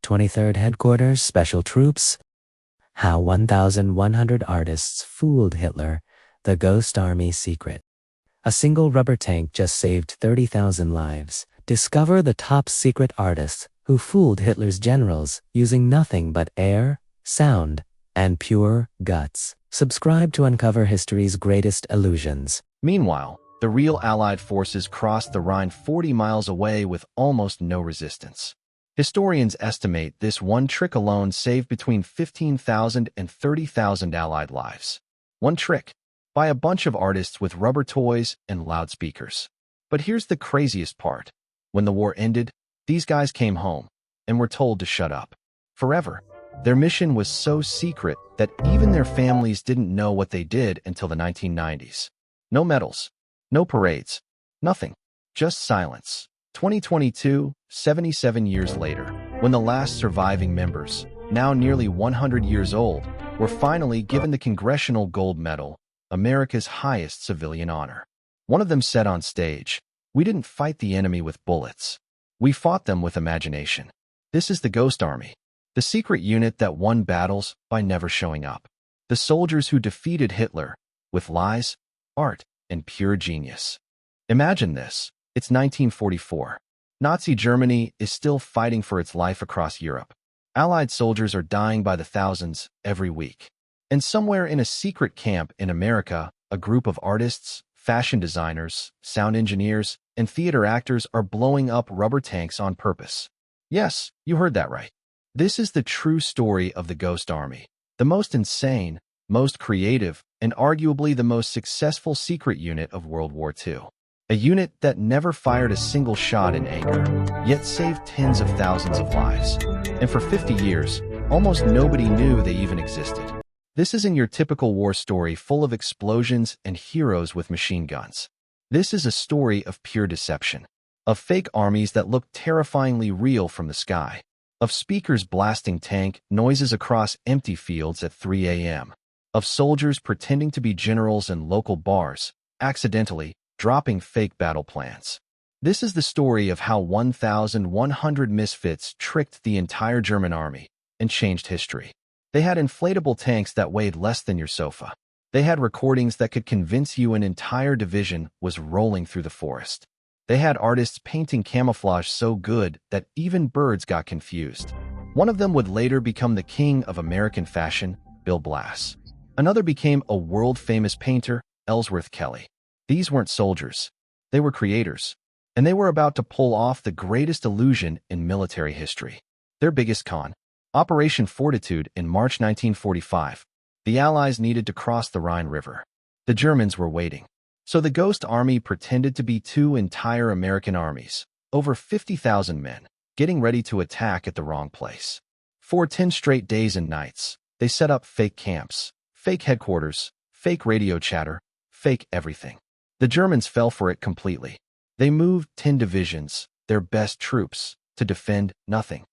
23rd Headquarters Special Troops. How 1,100 Artists Fooled Hitler, the Ghost Army Secret. A single rubber tank just saved 30,000 lives. Discover the top secret artists who fooled Hitler's generals using nothing but air, sound, and pure guts. Subscribe to uncover history's greatest illusions. Meanwhile, the real Allied forces crossed the Rhine 40 miles away with almost no resistance. Historians estimate this one trick alone saved between 15,000 and 30,000 Allied lives. One trick, by a bunch of artists with rubber toys and loudspeakers. But here's the craziest part. When the war ended, these guys came home and were told to shut up. Forever. Their mission was so secret that even their families didn't know what they did until the 1990s. No medals. No parades. Nothing. Just silence. 2022, 77 years later, when the last surviving members, now nearly 100 years old, were finally given the Congressional Gold Medal, America's highest civilian honor. One of them said on stage, "We didn't fight the enemy with bullets. We fought them with imagination." This is the Ghost Army, the secret unit that won battles by never showing up. The soldiers who defeated Hitler with lies, art, and pure genius. Imagine this. It's 1944. Nazi Germany is still fighting for its life across Europe. Allied soldiers are dying by the thousands every week. And somewhere in a secret camp in America, a group of artists, fashion designers, sound engineers, and theater actors are blowing up rubber tanks on purpose. Yes, you heard that right. This is the true story of the Ghost Army, the most insane, most creative, and arguably the most successful secret unit of World War II. A unit that never fired a single shot in anger, yet saved tens of thousands of lives. And for 50 years, almost nobody knew they even existed. This isn't your typical war story full of explosions and heroes with machine guns. This is a story of pure deception, of fake armies that look terrifyingly real from the sky, of speakers blasting tank noises across empty fields at 3 a.m., of soldiers pretending to be generals in local bars, accidentally dropping fake battle plans. This is the story of how 1,100 misfits tricked the entire German army and changed history. They had inflatable tanks that weighed less than your sofa. They had recordings that could convince you an entire division was rolling through the forest. They had artists painting camouflage so good that even birds got confused. One of them would later become the king of American fashion, Bill Blass. Another became a world-famous painter, Ellsworth Kelly. These weren't soldiers. They were creators. And they were about to pull off the greatest illusion in military history. Their biggest con, Operation Fortitude in March 1945. The Allies needed to cross the Rhine River. The Germans were waiting. So the Ghost Army pretended to be two entire American armies, over 50,000 men, getting ready to attack at the wrong place. For 10 straight days and nights, they set up fake camps, fake headquarters, fake radio chatter, fake everything. The Germans fell for it completely. They moved 10 divisions, their best troops, to defend nothing.